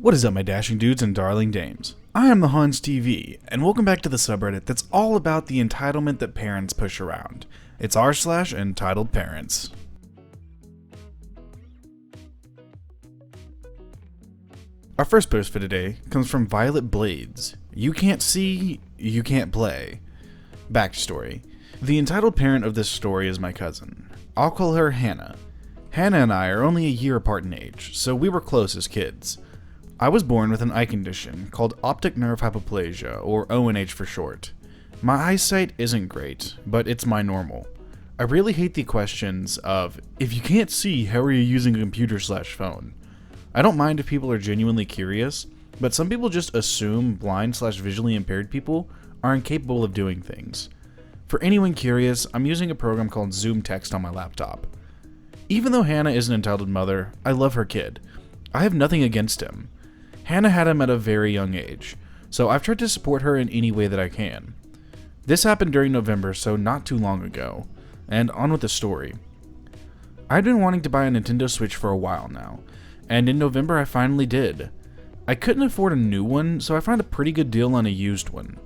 What is up, my dashing dudes and darling dames? I am the Hans TV, and welcome back to the subreddit that's all about the entitlement that parents push around. It's r/EntitledParents. Our first post for today comes from Violet Blades. You can't see, you can't play. Backstory. The entitled parent of this story is my cousin. I'll call her Hannah. Hannah and I are only a year apart in age, so we were close as kids. I was born with an eye condition called optic nerve hypoplasia, or ONH for short. My eyesight isn't great, but it's my normal. I really hate the questions of, if you can't see, how are you using a computer/phone? I don't mind if people are genuinely curious, but some people just assume blind/visually impaired people are incapable of doing things. For anyone curious, I'm using a program called Zoom Text on my laptop. Even though Hannah is an entitled mother, I love her kid. I have nothing against him. Hannah had him at a very young age, so I've tried to support her in any way that I can. This happened during November, so not too long ago, and on with the story. I'd been wanting to buy a Nintendo Switch for a while now, and in November I finally did. I couldn't afford a new one, so I found a pretty good deal on a used one.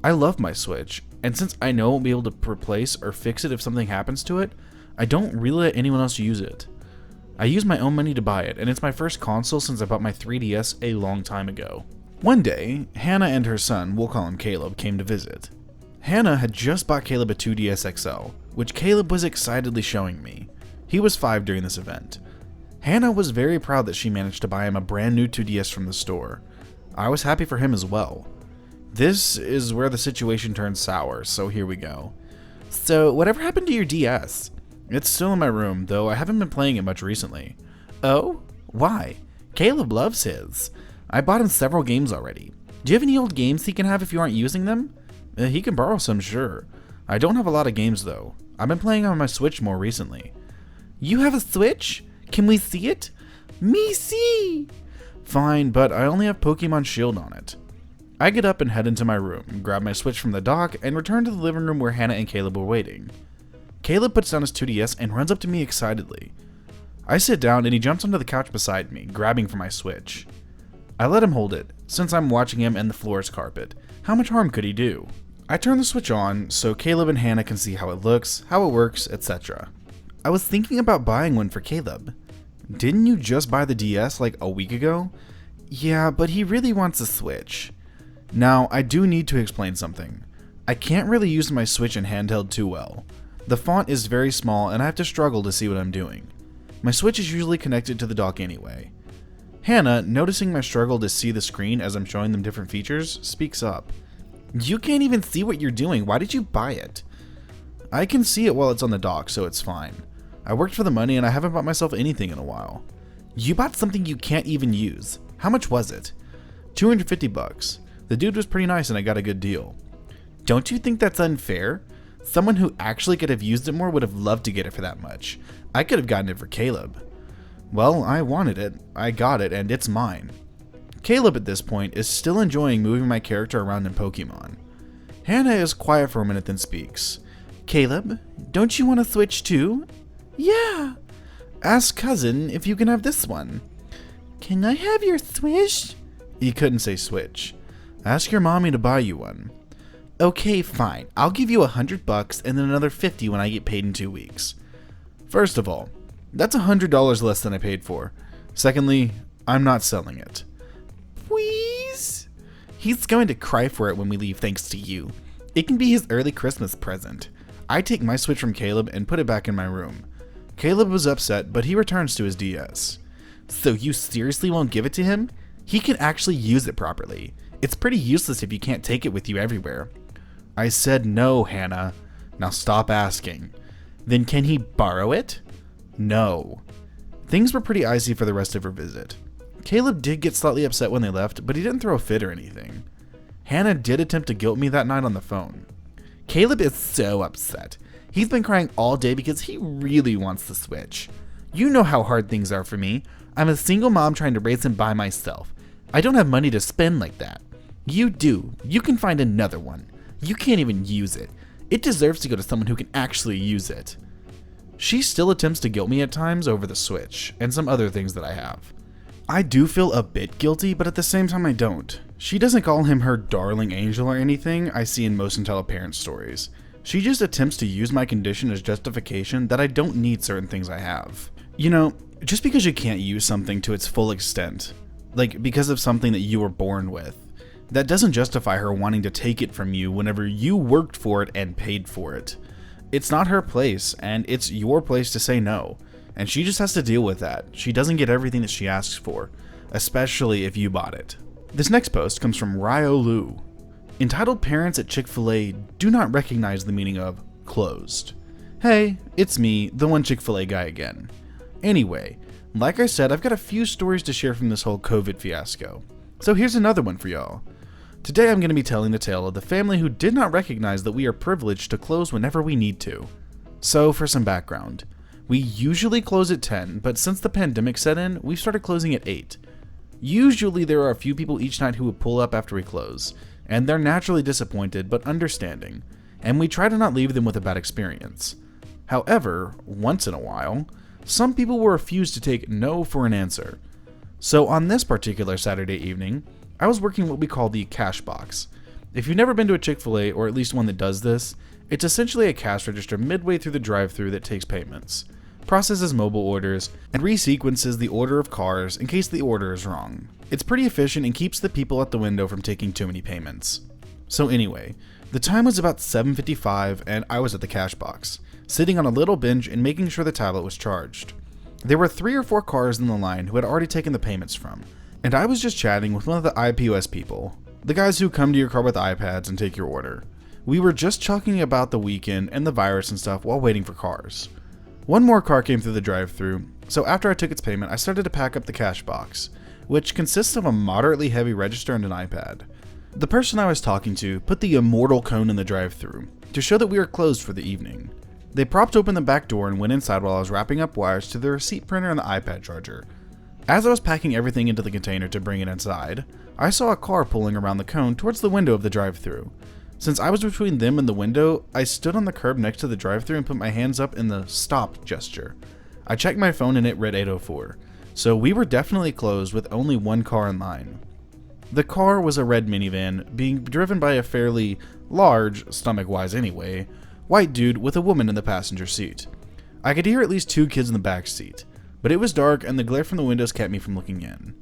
I love my Switch, and since I know I won't be able to replace or fix it if something happens to it, I don't really let anyone else use it. I used my own money to buy it, and it's my first console since I bought my 3DS a long time ago. One day, Hannah and her son, we'll call him Caleb, came to visit. Hannah had just bought Caleb a 2DS XL, which Caleb was excitedly showing me. He was 5 during this event. Hannah was very proud that she managed to buy him a brand new 2DS from the store. I was happy for him as well. This is where the situation turned sour, so here we go. So, whatever happened to your DS? It's still in my room, though I haven't been playing it much recently. Oh? Why? Caleb loves his. I bought him several games already. Do you have any old games he can have if you aren't using them? He can borrow some, sure. I don't have a lot of games, though. I've been playing on my Switch more recently. You have a Switch? Can we see it? Me see! Fine, but I only have Pokemon Shield on it. I get up and head into my room, grab my Switch from the dock, and return to the living room where Hannah and Caleb were waiting. Caleb puts down his 2DS and runs up to me excitedly. I sit down and he jumps onto the couch beside me, grabbing for my Switch. I let him hold it, since I'm watching him and the floor is carpet. How much harm could he do? I turn the Switch on so Caleb and Hannah can see how it looks, how it works, etc. I was thinking about buying one for Caleb. Didn't you just buy the DS like a week ago? Yeah, but he really wants a Switch. Now, I do need to explain something. I can't really use my Switch in handheld too well. The font is very small and I have to struggle to see what I'm doing. My Switch is usually connected to the dock anyway. Hannah, noticing my struggle to see the screen as I'm showing them different features, speaks up. You can't even see what you're doing, why did you buy it? I can see it while it's on the dock, so it's fine. I worked for the money and I haven't bought myself anything in a while. You bought something you can't even use. How much was it? $250. The dude was pretty nice and I got a good deal. Don't you think that's unfair? Someone who actually could have used it more would have loved to get it for that much. I could have gotten it for Caleb. Well, I wanted it, I got it, and it's mine. Caleb at this point is still enjoying moving my character around in Pokemon. Hannah is quiet for a minute then speaks. Caleb, don't you want a Switch too? Yeah. Ask cousin if you can have this one. Can I have your Switch? He couldn't say Switch. Ask your mommy to buy you one. Okay, fine. I'll give you $100 and then another $50 when I get paid in 2 weeks. First of all, that's $100 less than I paid for. Secondly, I'm not selling it. Please? He's going to cry for it when we leave thanks to you. It can be his early Christmas present. I take my Switch from Caleb and put it back in my room. Caleb was upset, but he returns to his DS. So you seriously won't give it to him? He can actually use it properly. It's pretty useless if you can't take it with you everywhere. I said no, Hannah. Now stop asking. Then can he borrow it? No. Things were pretty icy for the rest of her visit. Caleb did get slightly upset when they left, but he didn't throw a fit or anything. Hannah did attempt to guilt me that night on the phone. Caleb is so upset. He's been crying all day because he really wants the Switch. You know how hard things are for me. I'm a single mom trying to raise him by myself. I don't have money to spend like that. You do. You can find another one. You can't even use it. It deserves to go to someone who can actually use it. She still attempts to guilt me at times over the Switch, and some other things that I have. I do feel a bit guilty, but at the same time I don't. She doesn't call him her darling angel or anything I see in most entitled parents stories. She just attempts to use my condition as justification that I don't need certain things I have. You know, just because you can't use something to its full extent, like because of something that you were born with, that doesn't justify her wanting to take it from you whenever you worked for it and paid for it. It's not her place, and it's your place to say no. And she just has to deal with that. She doesn't get everything that she asks for, especially if you bought it. This next post comes from Ryo Lu. Entitled parents at Chick-fil-A do not recognize the meaning of closed. Hey, it's me, the one Chick-fil-A guy again. Anyway, like I said, I've got a few stories to share from this whole COVID fiasco. So here's another one for y'all. Today I'm going to be telling the tale of the family who did not recognize that we are privileged to close whenever we need to. So for some background. We usually close at 10, but since the pandemic set in, we've started closing at 8. Usually there are a few people each night who would pull up after we close, and they're naturally disappointed but understanding, and we try to not leave them with a bad experience. However, once in a while, some people will refuse to take no for an answer. So on this particular Saturday evening, I was working what we call the cash box. If you've never been to a Chick-fil-A, or at least one that does this, it's essentially a cash register midway through the drive-thru that takes payments, processes mobile orders, and resequences the order of cars in case the order is wrong. It's pretty efficient and keeps the people at the window from taking too many payments. So anyway, the time was about 7:55 and I was at the cash box, sitting on a little bench and making sure the tablet was charged. There were 3 or 4 cars in the line who had already taken the payments from, and I was just chatting with one of the IPOS people, the guys who come to your car with iPads and take your order. We were just talking about the weekend and the virus and stuff while waiting for cars. One more car came through the drive-thru, so after I took its payment, I started to pack up the cash box, which consists of a moderately heavy register and an iPad. The person I was talking to put the immortal cone in the drive-thru to show that we were closed for the evening. They propped open the back door and went inside while I was wrapping up wires to the receipt printer and the iPad charger. As I was packing everything into the container to bring it inside, I saw a car pulling around the cone towards the window of the drive-thru. Since I was between them and the window, I stood on the curb next to the drive-thru and put my hands up in the stop gesture. I checked my phone and it read 8:04, so we were definitely closed with only one car in line. The car was a red minivan, being driven by a fairly large, stomach-wise anyway, white dude with a woman in the passenger seat. I could hear at least 2 kids in the back seat, but it was dark and the glare from the windows kept me from looking in.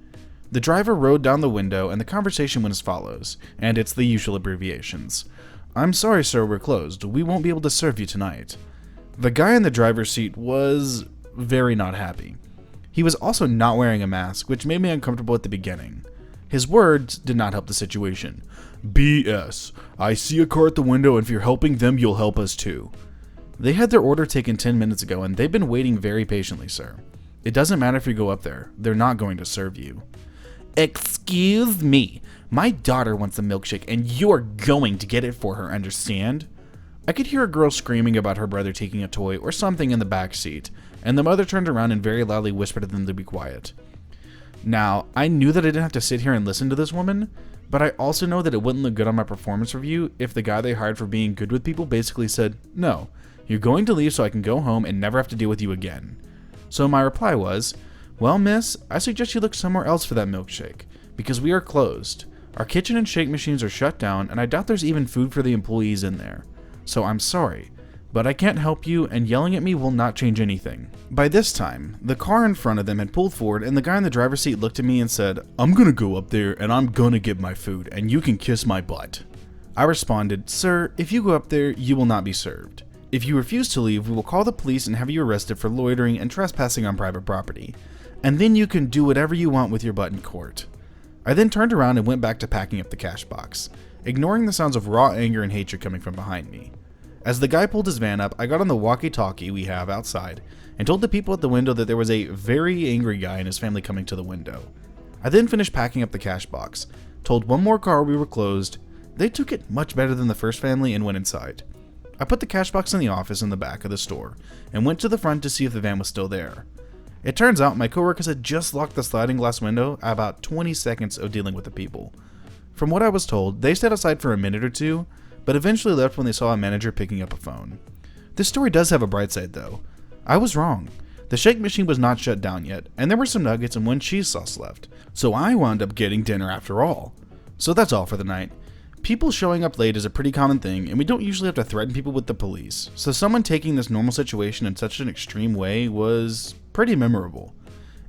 The driver rolled down the window and the conversation went as follows, and it's the usual abbreviations. "I'm sorry sir, we're closed. We won't be able to serve you tonight." The guy in the driver's seat was very not happy. He was also not wearing a mask, which made me uncomfortable at the beginning. His words did not help the situation. "BS. I see a car at the window and if you're helping them, you'll help us too." They had their order taken 10 minutes ago and they've been waiting very patiently, sir. It doesn't matter if you go up there. They're not going to serve you. "Excuse me, my daughter wants a milkshake and you're going to get it for her, understand?" I could hear a girl screaming about her brother taking a toy or something in the back seat, and the mother turned around and very loudly whispered to them to be quiet. Now, I knew that I didn't have to sit here and listen to this woman, but I also know that it wouldn't look good on my performance review if the guy they hired for being good with people basically said, "No, you're going to leave so I can go home and never have to deal with you again." So my reply was, "Well, miss, I suggest you look somewhere else for that milkshake, because we are closed. Our kitchen and shake machines are shut down, and I doubt there's even food for the employees in there. So I'm sorry, but I can't help you, and yelling at me will not change anything." By this time, the car in front of them had pulled forward, and the guy in the driver's seat looked at me and said, "I'm gonna go up there, and I'm gonna get my food, and you can kiss my butt." I responded, "Sir, if you go up there, you will not be served. If you refuse to leave, we will call the police and have you arrested for loitering and trespassing on private property. And then you can do whatever you want with your butt in court." I then turned around and went back to packing up the cash box, ignoring the sounds of raw anger and hatred coming from behind me. As the guy pulled his van up, I got on the walkie-talkie we have outside and told the people at the window that there was a very angry guy and his family coming to the window. I then finished packing up the cash box, told one more car we were closed. They took it much better than the first family and went inside. I put the cash box in the office in the back of the store and went to the front to see if the van was still there. It turns out my coworkers had just locked the sliding glass window at about 20 seconds of dealing with the people. From what I was told, they stayed outside for a minute or two, but eventually left when they saw a manager picking up a phone. This story does have a bright side though. I was wrong. The shake machine was not shut down yet, and there were some nuggets and one cheese sauce left, so I wound up getting dinner after all. So that's all for the night. People showing up late is a pretty common thing, and we don't usually have to threaten people with the police, so someone taking this normal situation in such an extreme way was pretty memorable.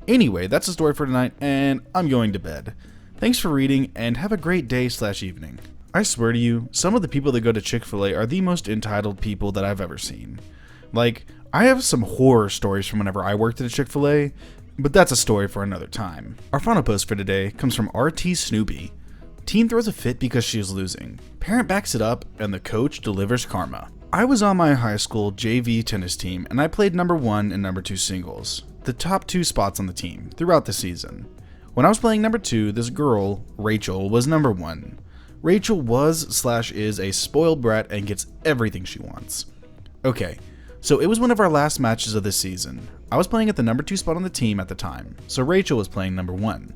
Anyway, that's the story for tonight, and I'm going to bed. Thanks for reading, and have a great day/evening. I swear to you, some of the people that go to Chick-fil-A are the most entitled people that I've ever seen. Like, I have some horror stories from whenever I worked at a Chick-fil-A, but that's a story for another time. Our final post for today comes from RT Snoopy. Teen throws a fit because she is losing. Parent backs it up, and the coach delivers karma. I was on my high school JV tennis team, and I played number 1 and number 2 singles, the top 2 spots on the team, throughout the season. When I was playing number 2, this girl, Rachel, was number 1. Rachel was/is a spoiled brat and gets everything she wants. Okay, so it was one of our last matches of this season. I was playing at the number 2 spot on the team at the time, so Rachel was playing number 1.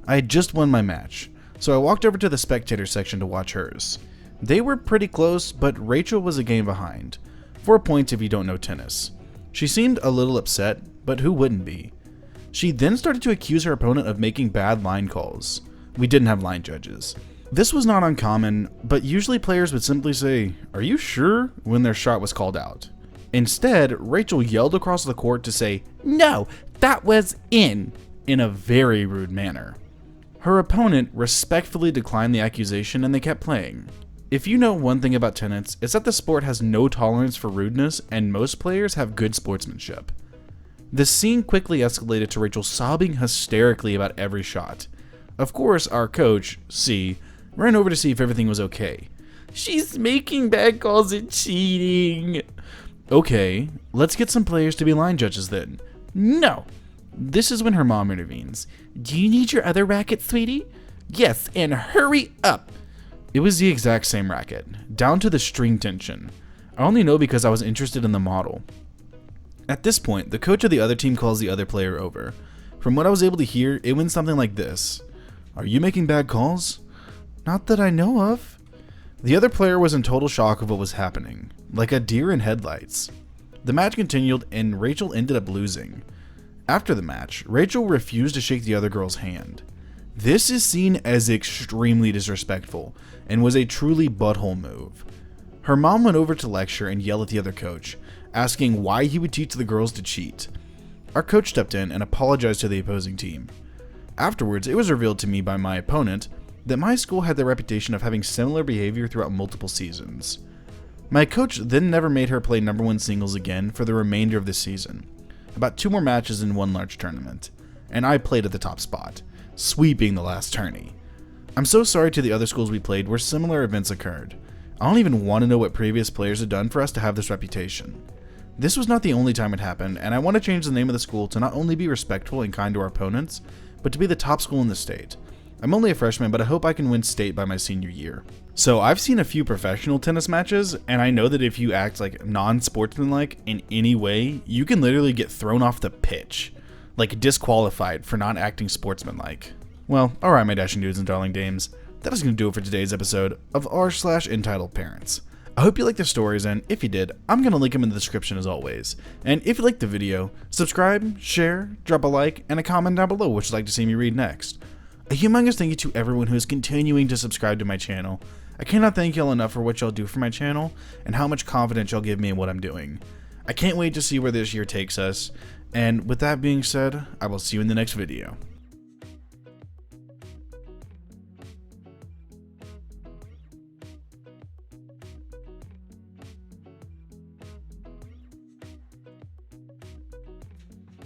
I had just won my match, so I walked over to the spectator section to watch hers. They were pretty close, but Rachel was a game behind. 4 points if you don't know tennis. She seemed a little upset, but who wouldn't be? She then started to accuse her opponent of making bad line calls. We didn't have line judges. This was not uncommon, but usually players would simply say, "Are you sure?" when their shot was called out. Instead, Rachel yelled across the court to say, "No, that was in a very rude manner. Her opponent respectfully declined the accusation and they kept playing. If you know one thing about tennis, it's that the sport has no tolerance for rudeness and most players have good sportsmanship. The scene quickly escalated to Rachel sobbing hysterically about every shot. Of course, our coach, C, ran over to see if everything was okay. "She's making bad calls and cheating." Okay, let's get some players to be line judges then. "No." This is when her mom intervenes. "Do you need your other racket, sweetie?" "Yes, and hurry up." It was the exact same racket, down to the string tension. I only know because I was interested in the model. At this point, the coach of the other team calls the other player over. From what I was able to hear, it went something like this: "Are you making bad calls?" "Not that I know of." The other player was in total shock of what was happening, like a deer in headlights. The match continued and Rachel ended up losing. After the match, Rachel refused to shake the other girl's hand. This is seen as extremely disrespectful and was a truly butthole move. Her mom went over to lecture and yell at the other coach, asking why he would teach the girls to cheat. Our coach stepped in and apologized to the opposing team. Afterwards, it was revealed to me by my opponent that my school had the reputation of having similar behavior throughout multiple seasons. My coach then never made her play number 1 singles again for the remainder of the season, about 2 more matches in one large tournament, and I played at the top spot, sweeping the last tourney. I'm so sorry to the other schools we played where similar events occurred. I don't even want to know what previous players had done for us to have this reputation. This was not the only time it happened, and I want to change the name of the school to not only be respectful and kind to our opponents, but to be the top school in the state. I'm only a freshman, but I hope I can win state by my senior year. So I've seen a few professional tennis matches, and I know that if you act like non-sportsmanlike in any way, you can literally get thrown off the pitch, like disqualified for not acting sportsmanlike. Well, alright my dashing dudes and darling dames, that is going to do it for today's episode of r/EntitledParents. I hope you liked the stories, and if you did, I'm going to link them in the description as always. And if you liked the video, subscribe, share, drop a like, and a comment down below what you'd like to see me read next. A humongous thank you to everyone who is continuing to subscribe to my channel. I cannot thank y'all enough for what y'all do for my channel, and how much confidence y'all give me in what I'm doing. I can't wait to see where this year takes us, and with that being said, I will see you in the next video.